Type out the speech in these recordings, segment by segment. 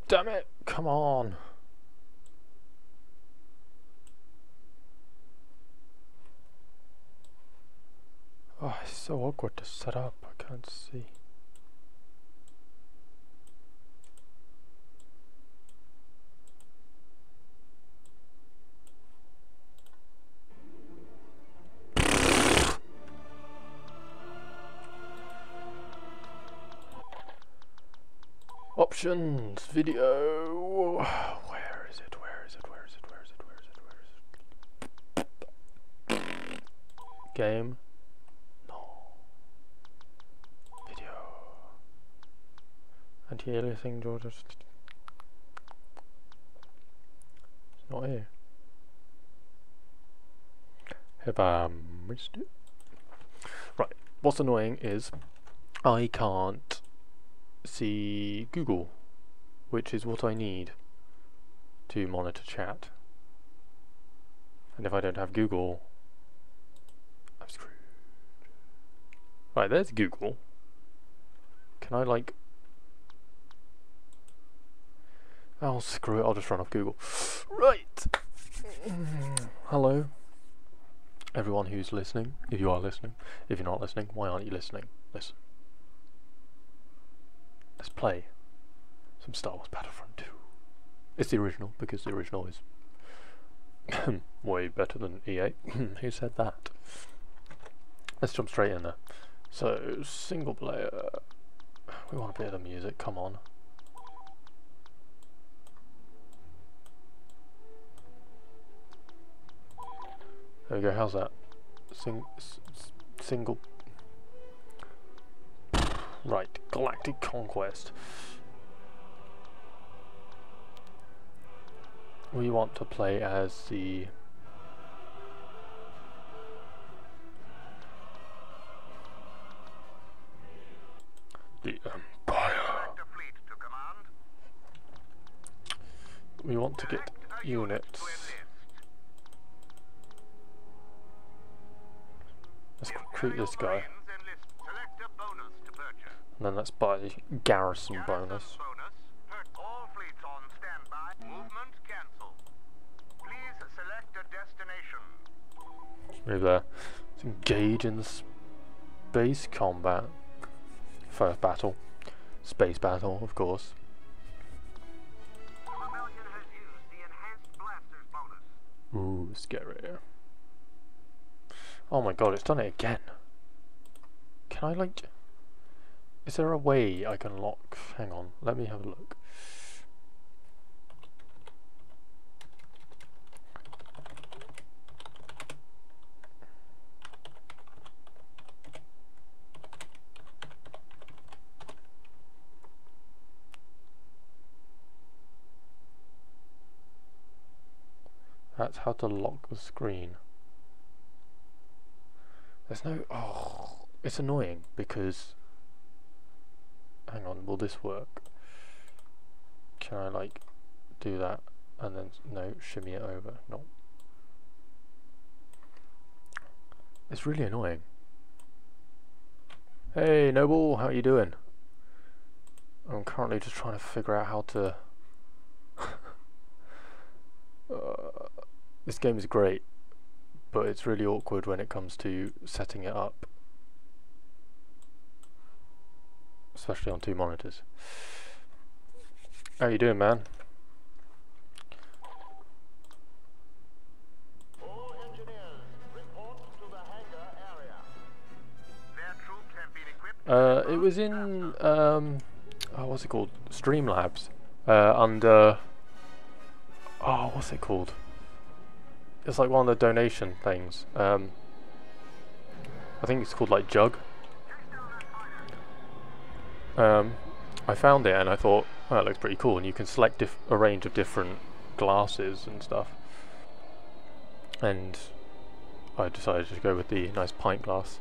Damn it! Come on! Oh, it's so awkward to set up. I can't see. Options, video. Where is it? Where is it? Where is it? Where is it? Where is it? Where is it? Game. No. Video. Anti-aliasing, Georgia. It's not here. Have I missed it? Right. What's annoying is I can't see Google, which is what I need to monitor chat. And if I don't have Google, I'm screwed. Right, there's Google. Can I like... Oh, screw it, I'll just run off Google. Right! Hello, everyone who's listening, if you are listening. If you're not listening, why aren't you listening? Listen. Let's play some Star Wars Battlefront 2. It's the original, because the original is way better than EA. Who said that? Let's jump straight in there. So, single player. We want a bit of the music, come on. There we go, how's that? Single... Right, Galactic Conquest. We want to play as the... Empire. We want to get units. Let's recruit this guy. And then let's buy the garrison bonus. All fleets on standby. Movement cancelled. Please select a destination. Move there. Let's engage in the space combat. First battle. Space battle, of course. The rebellion has used the enhanced blasters bonus. Ooh, scary. Oh my god, it's done it again. Can I like... Is there a way I can lock... Hang on, let me have a look. That's how to lock the screen. There's no... Oh, it's annoying because... Hang on, will this work? Can I like do that and then no, shimmy it over? No. It's really annoying. Hey Noble, how you doing? I'm currently just trying to figure out how to this game is great, but it's really awkward when it comes to setting it up. Especially on two monitors. How you doing, man? All engineers, report to the hangar area. Their troops have been equipped. It was in oh, what's it called? Streamlabs. Under oh, what's it called? It's like one of the donation things. I think it's called like Jug. I found it and I thought, oh, that looks pretty cool, and you can select a range of different glasses and stuff. And I decided to go with the nice pint glass.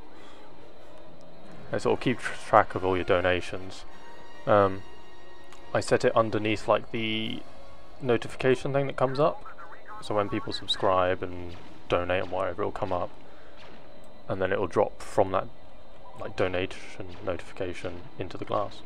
And sort of keep track of all your donations. I set it underneath like the notification thing that comes up. So when people subscribe and donate and whatever, it'll come up. And then it'll drop from that like donation notification into the glass.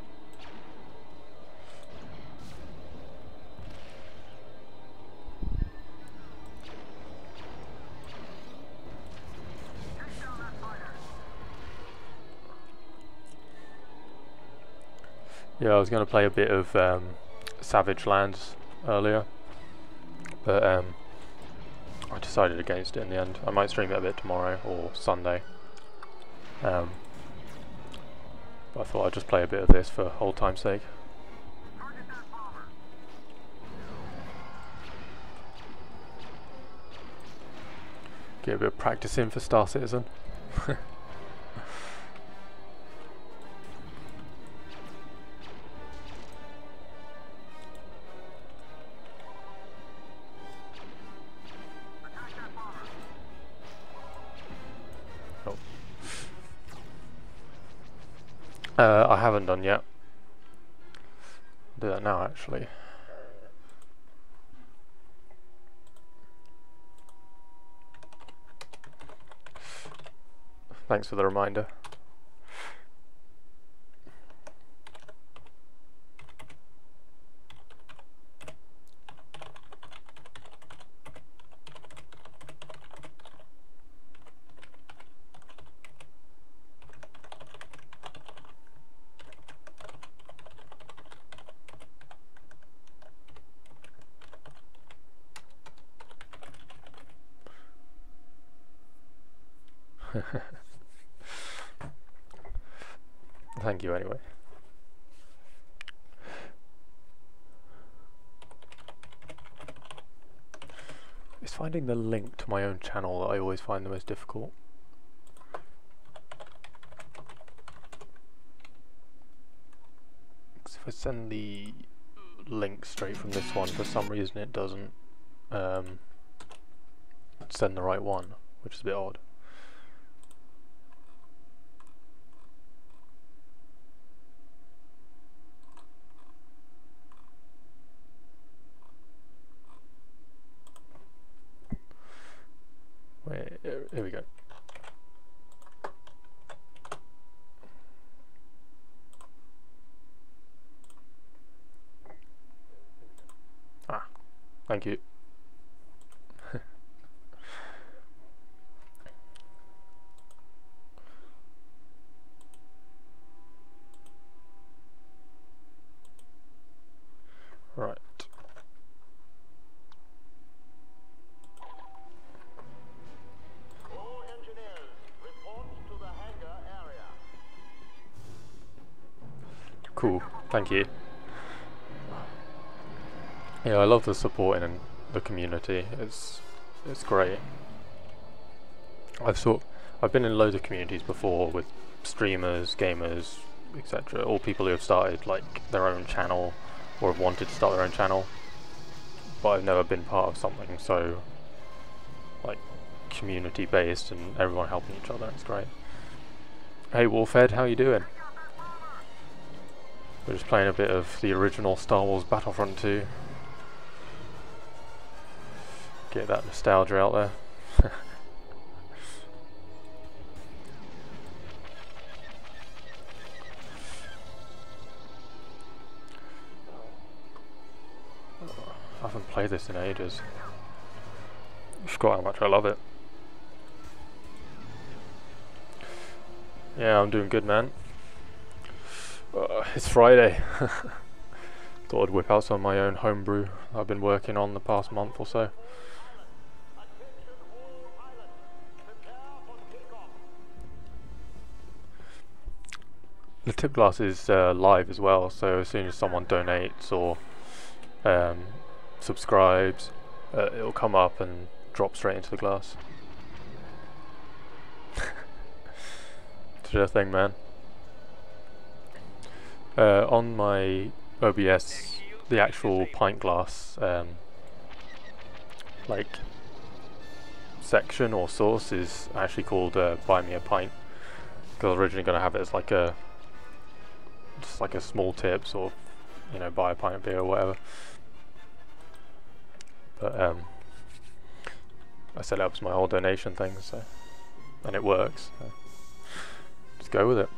Yeah, I was going to play a bit of Savage Lands earlier, but I decided against it in the end. I might stream it a bit tomorrow or Sunday. But I thought I'd just play a bit of this for old time's sake. Get a bit of practice in for Star Citizen. I haven't done yet. I'll do that now actually. Thanks for the reminder. Thank you anyway. It's finding the link to my own channel that I always find the most difficult. If I send the link straight from this one, for some reason it doesn't send the right one, which is a bit odd. Wait, here we go. Ah, thank you. Right. All engineers, report to the hangar area. Cool, thank you. Yeah, I love the support in the community. It's great. I've been in loads of communities before with streamers, gamers, etc. All people who have started like their own channel or have wanted to start their own channel, but I've never been part of something so like community based and everyone helping each other. It's great. Hey Wolfhead, how you doing? We're just playing a bit of the original Star Wars Battlefront 2. Get that nostalgia out there. I haven't played this in ages. I forgot how much I love it. Yeah, I'm doing good, man. It's Friday. Thought I'd whip out some of my own homebrew I've been working on the past month or so. Attention all pilots, prepare for takeoff. The tip glass is live as well, so as soon as someone donates or subscribes, it'll come up and drop straight into the glass. Sure thing, man. On my OBS, the actual pint glass like section or source is actually called Buy Me a Pint, because I was originally going to have it as like just like a small tip, sort of, you know, buy a pint of beer or whatever. But I set it up as my whole donation thing, so, and it works. So just go with it.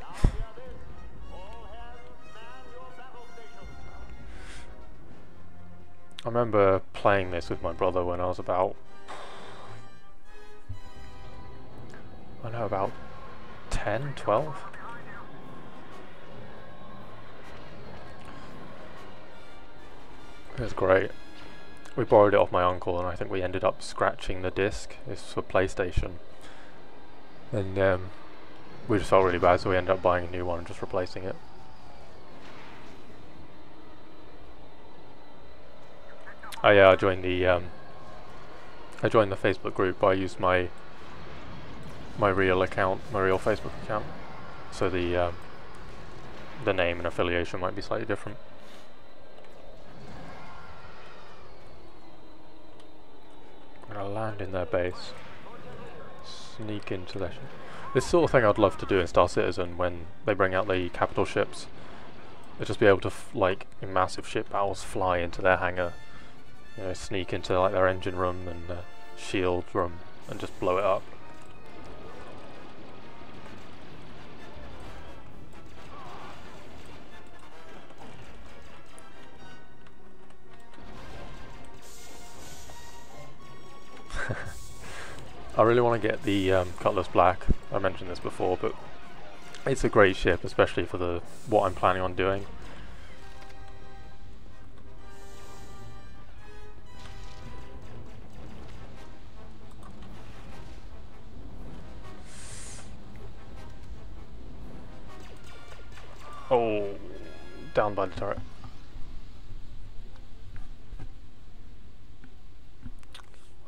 All hands man your battle stations. I remember playing this with my brother when I was about, I don't know, about 10, 12. It was great. We borrowed it off my uncle, and I think we ended up scratching the disc. It's for PlayStation, and we just felt really bad, so we ended up buying a new one and just replacing it. Oh yeah, I joined the Facebook group. I used my real account, my real Facebook account, so the name and affiliation might be slightly different. I'm gonna land in their base, sneak into their ship. This sort of thing I'd love to do in Star Citizen when they bring out the capital ships. I'd just be able to, like, in massive ship battles, fly into their hangar, you know, sneak into like their engine room and shield room and just blow it up. I really want to get the Cutlass Black. I mentioned this before, but it's a great ship, especially for what I'm planning on doing. Oh, down by the turret.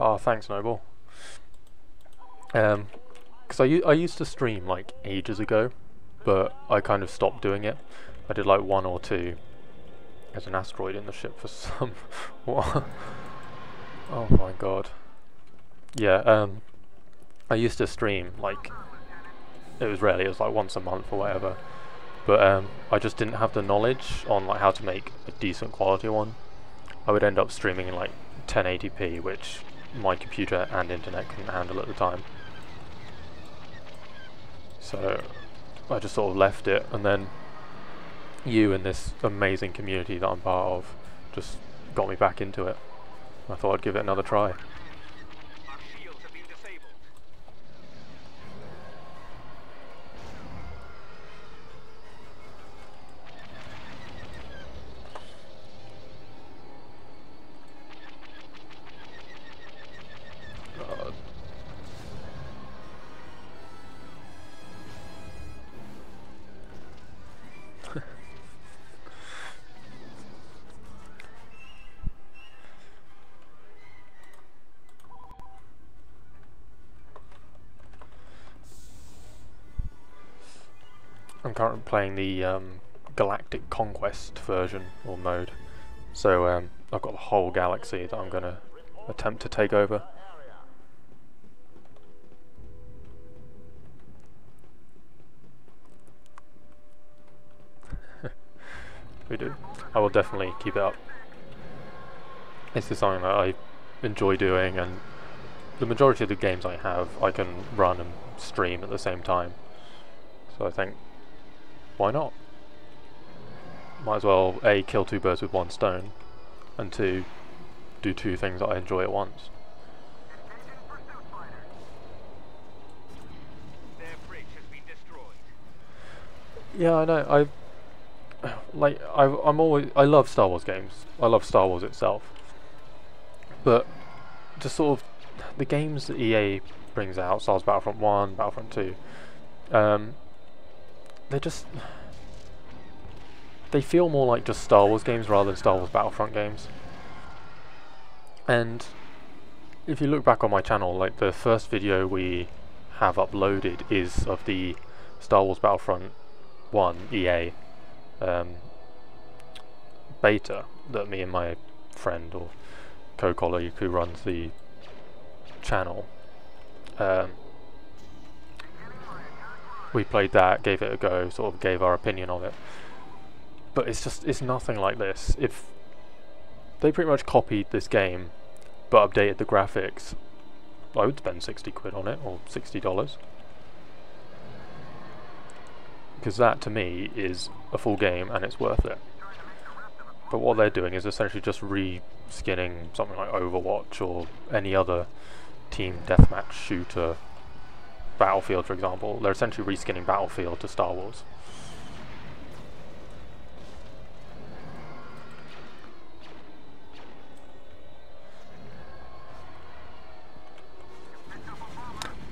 Oh, thanks, Noble. Because I used to stream like ages ago, but I kind of stopped doing it. I did like 1 or 2. There's an asteroid in the ship for some. What? Oh my god. Yeah. I used to stream like it was like once a month or whatever. But I just didn't have the knowledge on like how to make a decent quality one. I would end up streaming in like 1080p, which my computer and internet couldn't handle at the time. So I just sort of left it, and then you and this amazing community that I'm part of just got me back into it. I thought I'd give it another try. I'm currently playing the Galactic Conquest version, or mode, so I've got the whole galaxy that I'm going to attempt to take over. We do. I will definitely keep it up. This is something that I enjoy doing, and the majority of the games I have I can run and stream at the same time, so I think, why not? Might as well A, kill 2 birds with 1 stone, and 2, do 2 things that I enjoy at once. Their bridge has been destroyed. Yeah, I know. I love Star Wars games. I love Star Wars itself. But just sort of the games that EA brings out, Star Wars Battlefront 1, Battlefront 2, they feel more like just Star Wars games rather than Star Wars Battlefront games. And if you look back on my channel, like the first video we have uploaded is of the Star Wars Battlefront 1 EA beta that me and my friend or co-colleague who runs the channel, we played that, gave it a go, sort of gave our opinion on it. But it's nothing like this. If they pretty much copied this game but updated the graphics, I would spend 60 quid on it, or $60. Because that to me is a full game and it's worth it. But what they're doing is essentially just re-skinning something like Overwatch or any other team deathmatch shooter, Battlefield for example. They're essentially re-skinning Battlefield to Star Wars.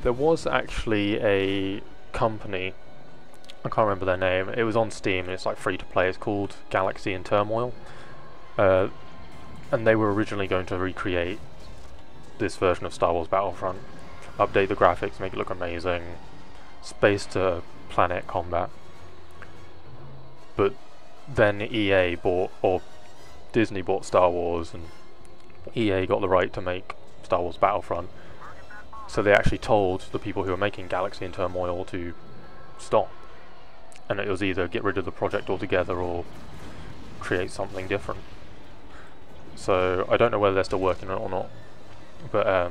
There was actually a company, I can't remember their name, it was on Steam and it's like free to play, it's called Galaxy in Turmoil, and they were originally going to recreate this version of Star Wars Battlefront, update the graphics, make it look amazing, space to planet combat, but then EA bought, or Disney bought Star Wars, and EA got the right to make Star Wars Battlefront, so they actually told the people who were making Galaxy in Turmoil to stop, and it was either get rid of the project altogether or create something different. So I don't know whether they're still working on it or not, but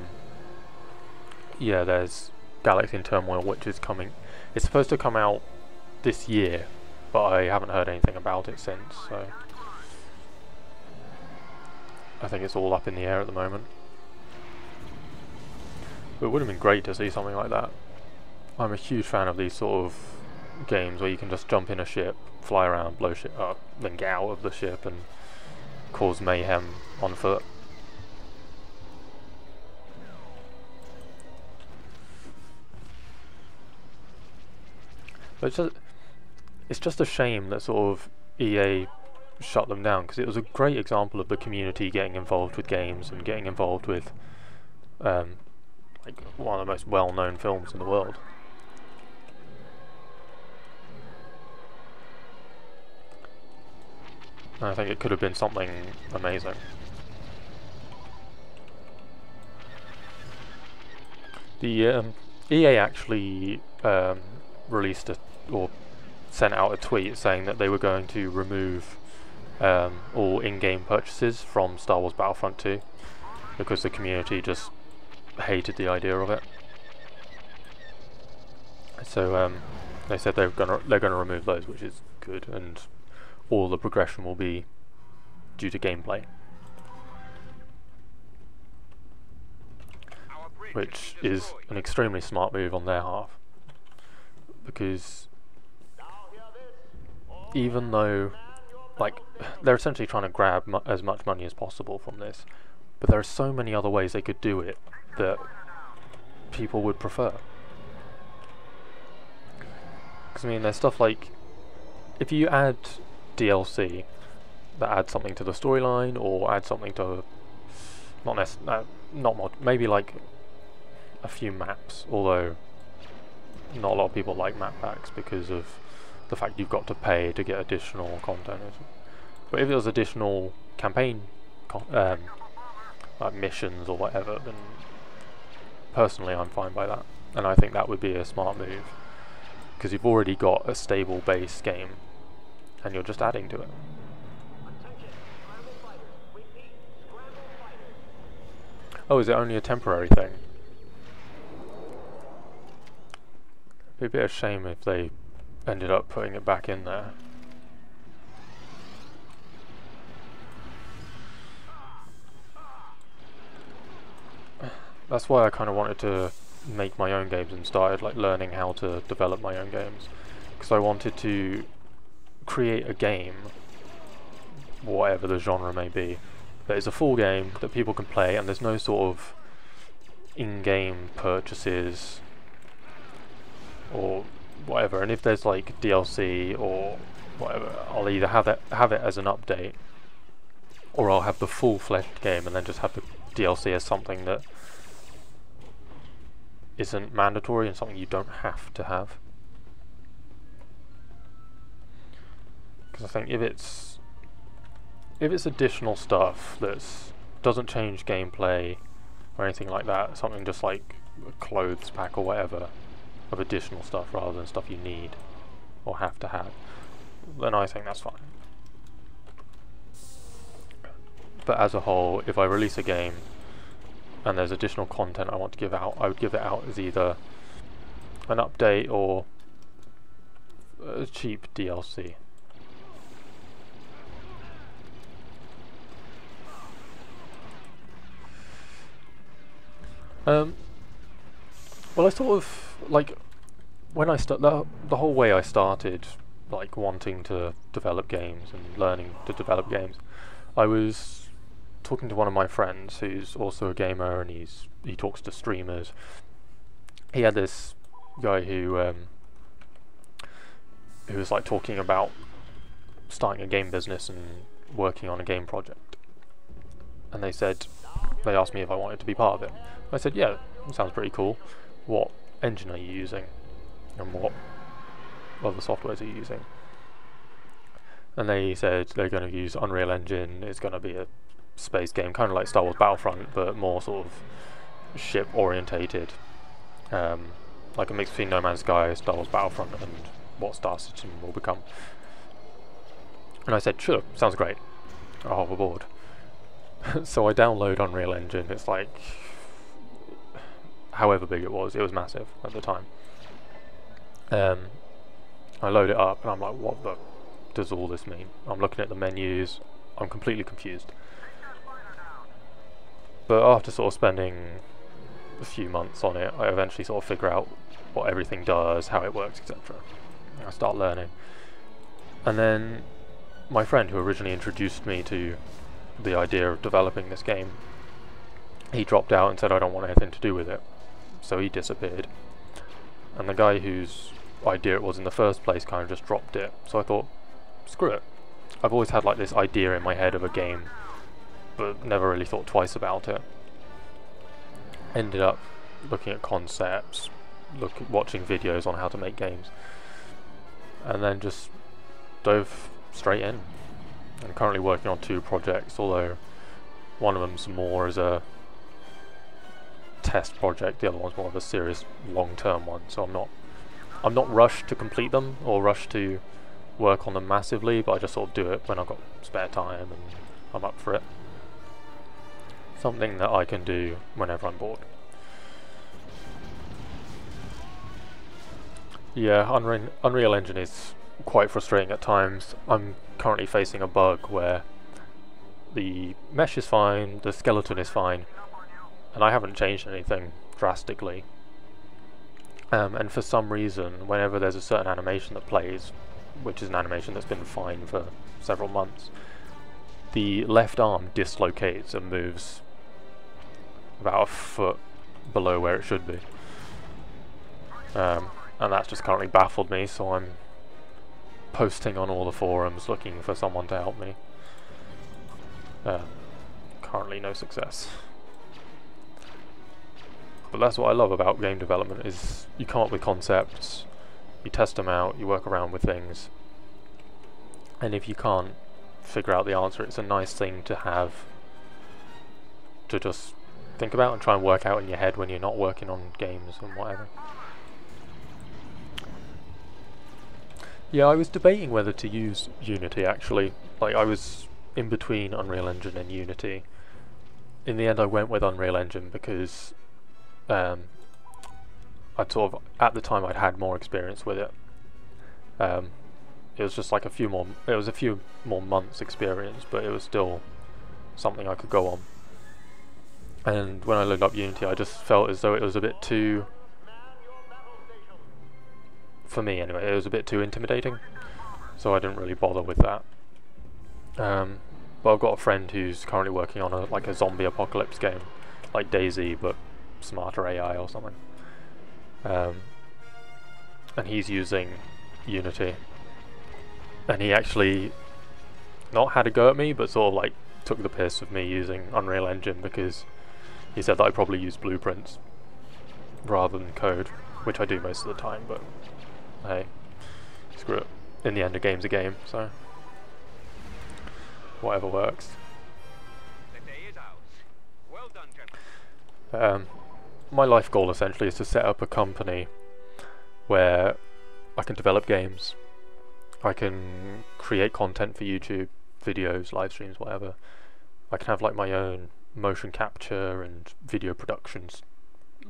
yeah, there's Galaxy in Turmoil, which is coming. It's supposed to come out this year, but I haven't heard anything about it since, so I think it's all up in the air at the moment. But it would have been great to see something like that. I'm a huge fan of these sort of games where you can just jump in a ship, fly around, blow shit up, then get out of the ship and cause mayhem on foot. But it's just a shame that sort of EA shut them down, because it was a great example of the community getting involved with games and getting involved with like one of the most well-known films in the world. And I think it could have been something amazing. The EA actually released or sent out a tweet saying that they were going to remove all in-game purchases from Star Wars Battlefront 2 because the community just hated the idea of it. So they said they're gonna remove those, which is good, and all the progression will be due to gameplay, which is an extremely smart move on their half, because even though, like, they're essentially trying to grab as much money as possible from this, but there are so many other ways they could do it that people would prefer. Because I mean, there's stuff like, if you add DLC that adds something to the storyline, or add something to, maybe like a few maps, although not a lot of people like map packs because of the fact you've got to pay to get additional content. But if it was additional campaign like missions or whatever, then personally I'm fine by that, and I think that would be a smart move, because you've already got a stable base game and you're just adding to it. Oh, is it only a temporary thing? It'd be a bit of a shame if they ended up putting it back in there. That's why I kind of wanted to make my own games and started like learning how to develop my own games, because I wanted to create a game, whatever the genre may be, that is a full game that people can play, and there's no sort of in-game purchases or whatever. And if there's like DLC or whatever, I'll either have it as an update, or I'll have the full-fledged game and then just have the DLC as something that isn't mandatory and something you don't have to have. Because I think if it's additional stuff that doesn't change gameplay or anything like that, something just like a clothes pack or whatever of additional stuff rather than stuff you need or have to have, then I think that's fine. But as a whole, if I release a game and there's additional content I want to give out, I would give it out as either an update or a cheap DLC. Well, I sort of, like, when I the whole way I started, like, wanting to develop games and learning to develop games, I was talking to one of my friends who's also a gamer, and he talks to streamers, he had this guy who was like talking about starting a game business and working on a game project, and they asked me if I wanted to be part of it. I said, yeah, it sounds pretty cool. What engine are you using, and what other softwares are you using? And they said they're going to use Unreal Engine. It's going to be a space game, kind of like Star Wars Battlefront, but more sort of ship orientated, like a mix between No Man's Sky, Star Wars Battlefront, and what Star Citizen will become. And I said, sure, sounds great, I'll hop aboard. So I download Unreal Engine. It's like, however big it was massive at the time. I load it up and I'm like, what the does all this mean? I'm looking at the menus, I'm completely confused. But after sort of spending a few months on it, I eventually sort of figure out what everything does, how it works, etc. I start learning. And then my friend who originally introduced me to the idea of developing this game, he dropped out and said I don't want anything to do with it. So he disappeared. And the guy whose idea it was in the first place kind of just dropped it. So I thought, screw it. I've always had like this idea in my head of a game, but never really thought twice about it. Ended up looking at concepts, watching videos on how to make games, and then just dove straight in. I'm currently working on 2 projects, although one of them's more as a test project, the other one's more of a serious long-term one, so I'm not rushed to complete them or rushed to work on them massively, but I just sort of do it when I've got spare time and I'm up for it. Something that I can do whenever I'm bored. Yeah, Unreal Engine is quite frustrating at times. I'm currently facing a bug where the mesh is fine, the skeleton is fine, and I haven't changed anything drastically. And for some reason, whenever there's a certain animation that plays, which is an animation that's been fine for several months, the left arm dislocates and moves about a foot below where it should be. And that's just currently baffled me, so I'm posting on all the forums looking for someone to help me. Currently no success. But that's what I love about game development, is you come up with concepts, you test them out, you work around with things, and if you can't figure out the answer, it's a nice thing to have to just think about and try and work out in your head when you're not working on games and whatever. Yeah, I was debating whether to use Unity actually. Like, I was in between Unreal Engine and Unity. In the end I went with Unreal Engine because I'd sort of, at the time I'd had more experience with it. It was just like a few more months experience, but it was still something I could go on. And when I loaded up Unity, I just felt as though it was a bit too, for me anyway, it was a bit too intimidating, so I didn't really bother with that. But I've got a friend who's currently working on a zombie apocalypse game, like DayZ, but smarter AI or something. And he's using Unity, and he actually not had a go at me, but sort of like took the piss of me using Unreal Engine, because he said that I probably use blueprints rather than code, which I do most of the time, but hey, screw it. In the end, a game's a game, so whatever works. The day is ours. Well done, gentlemen. My life goal essentially is to set up a company where I can develop games, I can create content for YouTube, videos, live streams, whatever. I can have like my own motion capture and video productions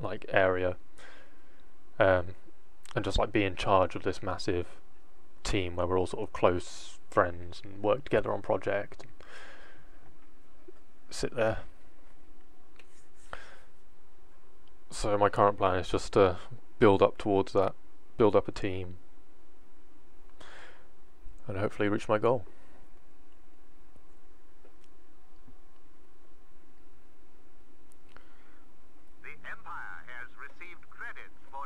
like area, and just like be in charge of this massive team where we're all sort of close friends and work together on projects and sit there. So my current plan is just to build up towards that, build up a team, and hopefully reach my goal. The Empire has received credits for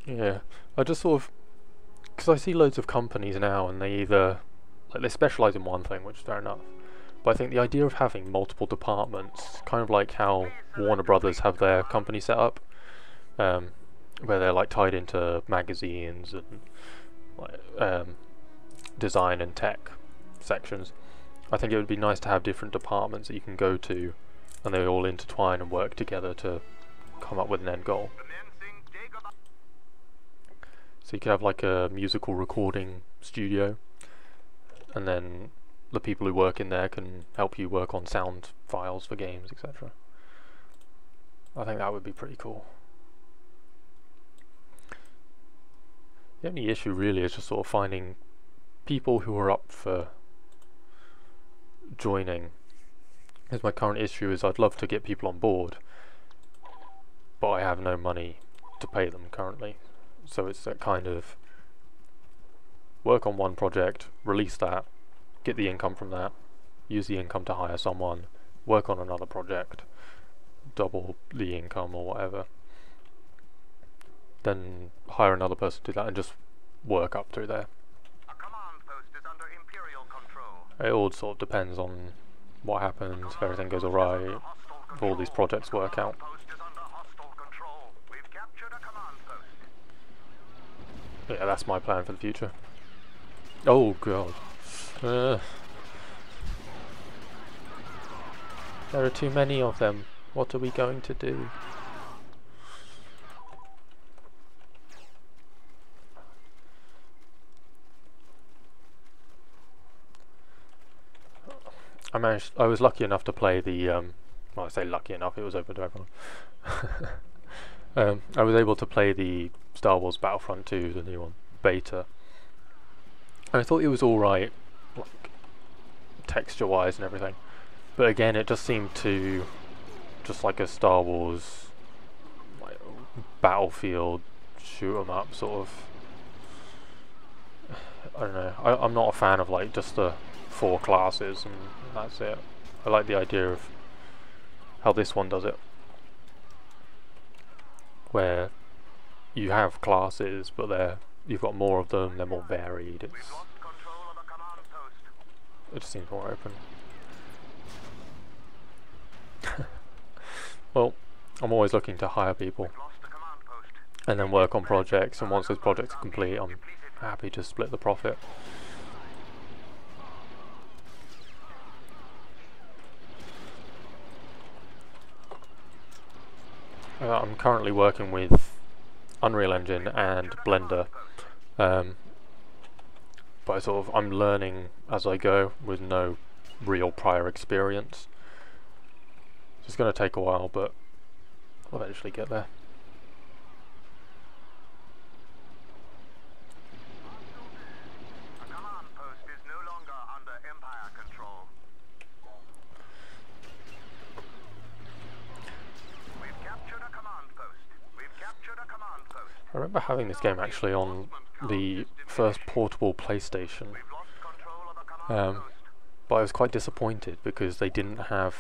Yeah, I just sort of, because I see loads of companies now, and they either like they specialize in one thing, which is fair enough. But I think the idea of having multiple departments, kind of like how Warner Brothers have their company set up, where they're like tied into magazines and like, design and tech sections. I think it would be nice to have different departments that you can go to, and they all intertwine and work together to come up with an end goal. So you could have like a musical recording studio, and then the people who work in there can help you work on sound files for games, etc. I think that would be pretty cool. The only issue really is just sort of finding people who are up for joining. Because my current issue is I'd love to get people on board, but I have no money to pay them currently. So it's that kind of work on one project, release that, get the income from that, use the income to hire someone, work on another project, double the income or whatever, then hire another person to do that and just work up through there. A command post is under Imperial control. It all sort of depends on what happens, if everything goes alright, if all these projects work out. Post is under hostile control. We've captured a command post. Yeah, that's my plan for the future. Oh god. There are too many of them. What are we going to do? I was lucky enough to play the, well I say lucky enough, it was open to everyone. I was able to play the Star Wars Battlefront 2, the new one, beta. And I thought it was alright, like, texture-wise and everything. But again, it just seemed to, just like a Star Wars, like, Battlefield, shoot 'em up, sort of. I don't know, I'm not a fan of, like, just the 4 classes and that's it. I like the idea of how this one does it, where you have classes, but you've got more of them, they're more varied. We've lost control of a command post. It just seems more open. Well, I'm always looking to hire people We've lost the command post. and then work on projects, and once those projects are complete, I'm happy to split the profit. I'm currently working with Unreal Engine and Blender, but I'm learning as I go with no real prior experience. So it's going to take a while, but I'll eventually get there. A command post is no longer under Empire control. We've captured a command post. We've captured a command post. I remember having this game actually on the first portable PlayStation, We've lost control of a command post. but I was quite disappointed because they didn't have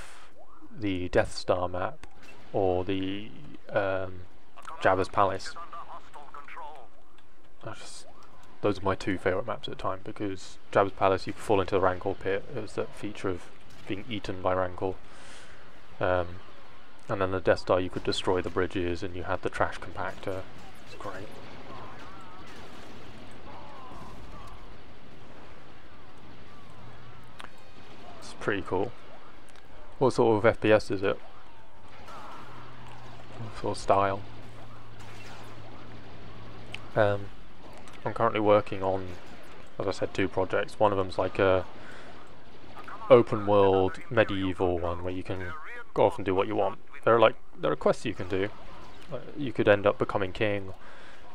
the Death Star map or the Jabba's Palace. Under hostile control. Those are my 2 favourite maps at the time, because Jabba's Palace you could fall into the Rancor pit, it was that feature of being eaten by Rancor, and then the Death Star you could destroy the bridges and you had the trash compactor. It's great. It's pretty cool. What sort of FPS is it? What sort of style? I'm currently working on, as I said, 2 projects. One of them's like a open world medieval one where you can go off and do what you want. There are quests you can do. You could end up becoming king,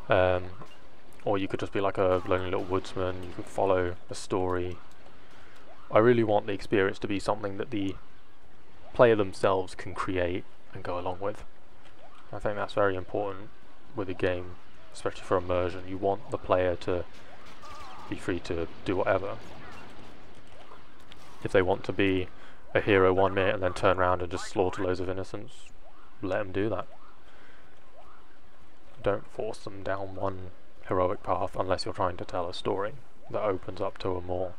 or you could just be like a lonely little woodsman. You could follow a story. I really want the experience to be something that the player themselves can create and go along with. I think that's very important with a game, especially for immersion. You want the player to be free to do whatever. If they want to be a hero 1 minute and then turn around and just slaughter loads of innocents, let them do that. don't force them down one heroic path unless you're trying to tell a story that opens up to a more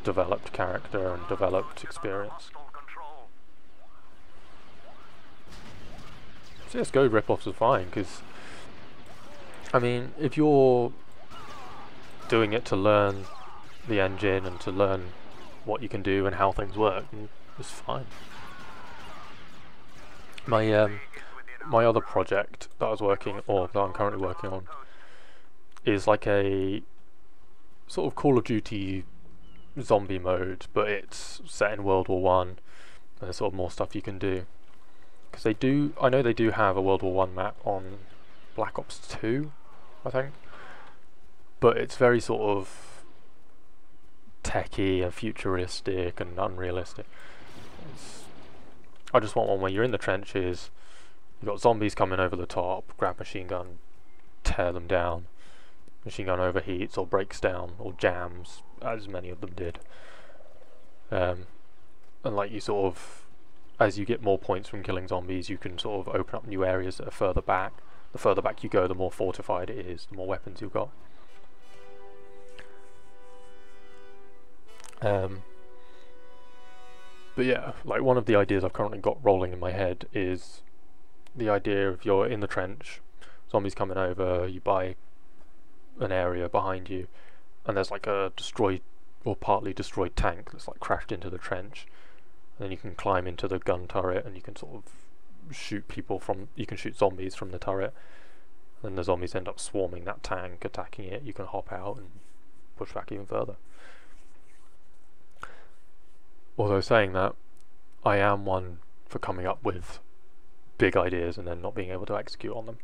developed character and developed experience. CSGO rip-offs are fine, because I mean, if you're doing it to learn the engine and to learn what you can do and how things work, it's fine. My other project that I was working, or that I'm currently working on, is like a sort of Call of Duty zombie mode, but it's set in World War One, and there's sort of more stuff you can do. Because I know they do have a World War One map on Black Ops 2, I think, but it's very sort of techy and futuristic and unrealistic. I just want one where you're in the trenches, you've got zombies coming over the top, grab machine gun, tear them down, machine gun overheats or breaks down or jams, as many of them did. And like, you sort of, as you get more points from killing zombies, you can sort of open up new areas that are further back. The further back you go, the more fortified it is, the more weapons you've got. But yeah, like, one of the ideas I've currently got rolling in my head is the idea of you're in the trench, zombies coming over, you buy an area behind you, and there's like a destroyed or partly destroyed tank that's like crashed into the trench, and then you can climb into the gun turret and you can sort of shoot people from, you can shoot zombies from the turret, and the zombies end up swarming that tank, attacking it. You can hop out and push back even further. Although saying that, I am one for coming up with big ideas and then not being able to execute on them.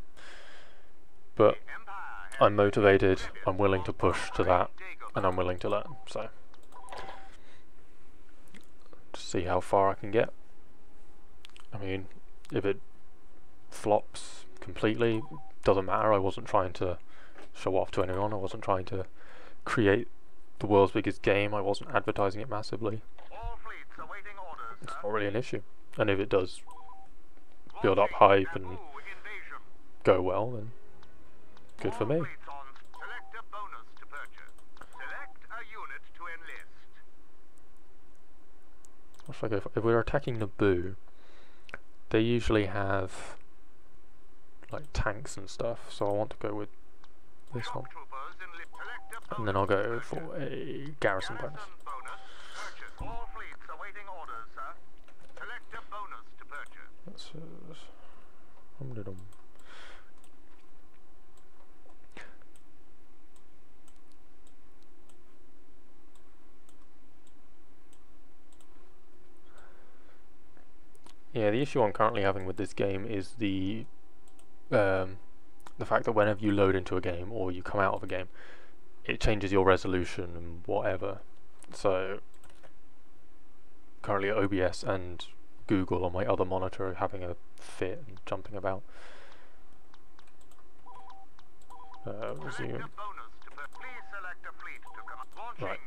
But I'm motivated, I'm willing to push to that, and I'm willing to learn, so just see how far I can get. I mean, if it flops completely, doesn't matter. I wasn't trying to show off to anyone, I wasn't trying to create the world's biggest game, I wasn't advertising it massively. It's not really an issue. And if it does build up hype and go well, then good for me. What should I go for? If we're attacking Naboo, they usually have like tanks and stuff, so I want to go with this one. And then I'll go for a garrison bonus. That's yeah, the issue I'm currently having with this game is the fact that whenever you load into a game or you come out of a game, it changes your resolution and whatever. So currently OBS and Google on my other monitor are having a fit and jumping about. Resume. Right.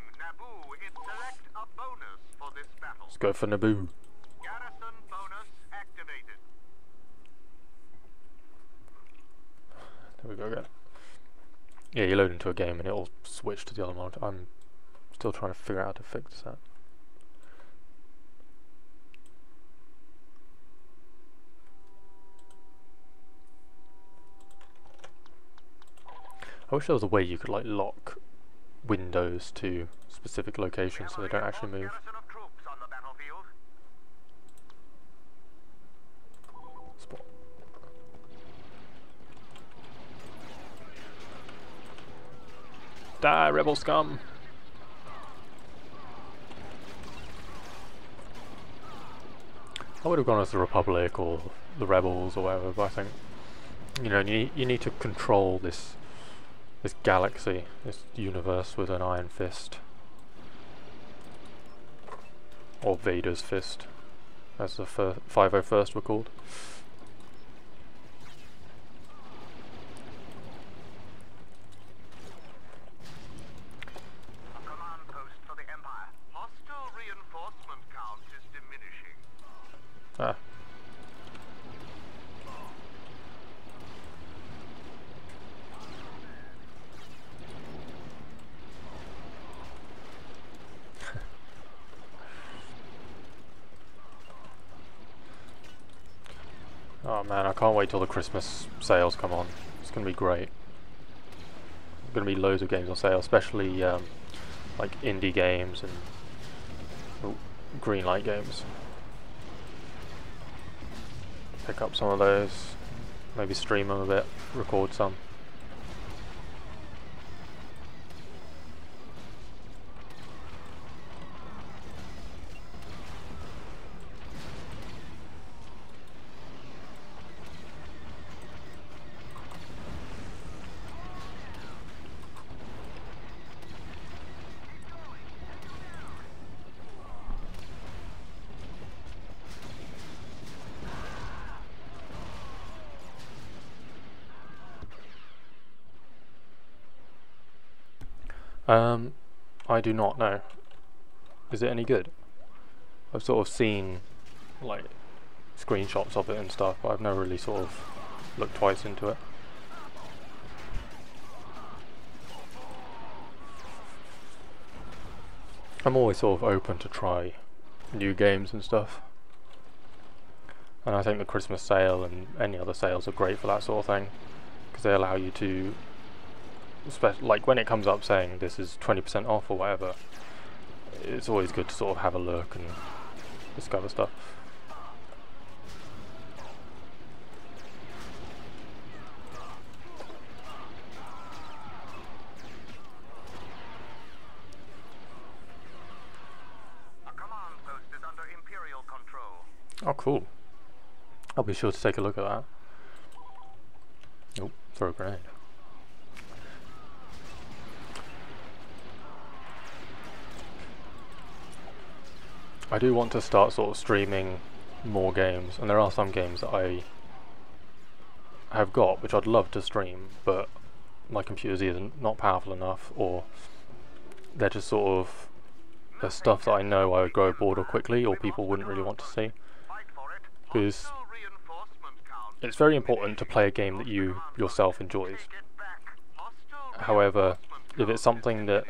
Let's go for Naboo. There we go again. Yeah, you load into a game and it'll switch to the other monitor. I'm still trying to figure out how to fix that. I wish there was a way you could like lock windows to specific locations so they don't actually move. Spot. Die, rebel scum! I would have gone as the Republic or the Rebels or whatever, but I think, you know, you need to control this galaxy, this universe with an iron fist. Or Vader's fist, as the 501st were called. A command post for the Empire. Hostile reinforcement count is diminishing. Ah. Oh man, I can't wait till the Christmas sales come on. It's gonna be great. Gonna be loads of games on sale, especially like indie games and green light games. Pick up some of those, maybe stream them a bit, record some. I do not know. Is it any good? I've sort of seen like screenshots of it and stuff, but I've never really sort of looked twice into it. I'm always sort of open to try new games and stuff. And I think the Christmas sale and any other sales are great for that sort of thing, because they allow you to, like when it comes up saying this is 20% off or whatever, it's always good to sort of have a look and discover stuff. A command post is under Imperial control. Oh cool. I'll be sure to take a look at that. Oh, throw a grenade. I do want to start sort of streaming more games, and there are some games that I have got which I'd love to stream, but my computer's either not powerful enough or they're just sort of the stuff that I know I would grow bored of quickly or people wouldn't really want to see. Because it's very important to play a game that you yourself enjoys. However, if it's something that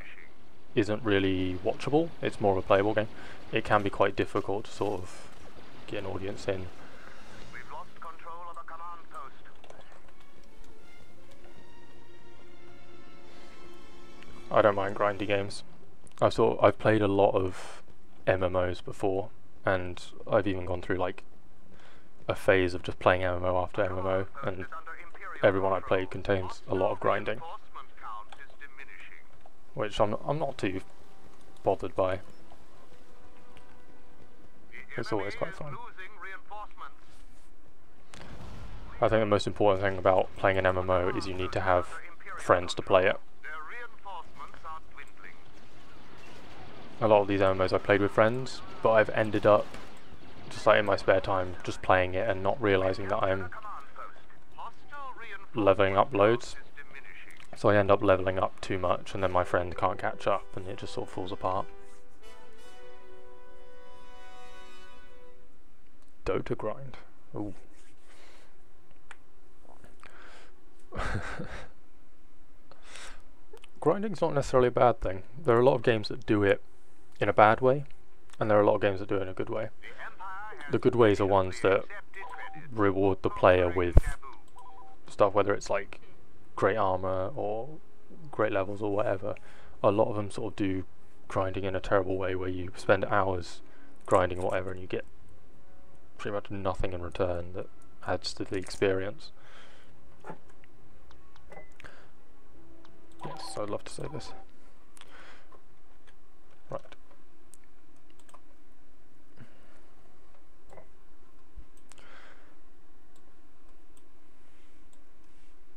isn't really watchable, it's more of a playable game, it can be quite difficult to sort of get an audience in. We've lost control of a command post. I don't mind grindy games. I've played a lot of MMOs before, and I've even gone through like a phase of just playing MMO after MMO, and everyone I played contains a lot of grinding, which I'm not too bothered by. It's always quite fun. I think the most important thing about playing an MMO is you need to have friends to play it. A lot of these MMOs I played with friends, but I've ended up just like in my spare time just playing it and not realising that I'm leveling up loads. So I end up leveling up too much and then my friend can't catch up and it just sort of falls apart. Dota grind. Ooh. Grinding's not necessarily a bad thing. There are a lot of games that do it in a bad way, and there are a lot of games that do it in a good way. The good ways are ones that reward the player with stuff, whether it's like great armor or great levels or whatever. A lot of them sort of do grinding in a terrible way where you spend hours grinding or whatever and you get pretty much nothing in return that adds to the experience. Yes, I'd love to say this. Right.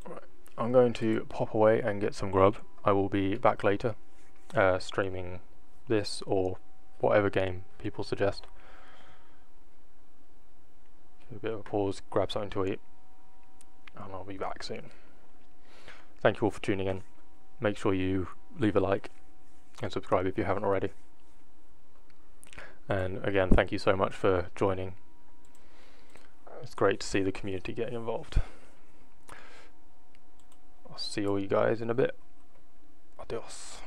Right. I'm going to pop away and get some grub. I will be back later, streaming this or whatever game people suggest. Give a bit of a pause, grab something to eat, and I'll be back soon. Thank you all for tuning in. Make sure you leave a like and subscribe if you haven't already. And again, thank you so much for joining. It's great to see the community getting involved. I'll see all you guys in a bit. Adios.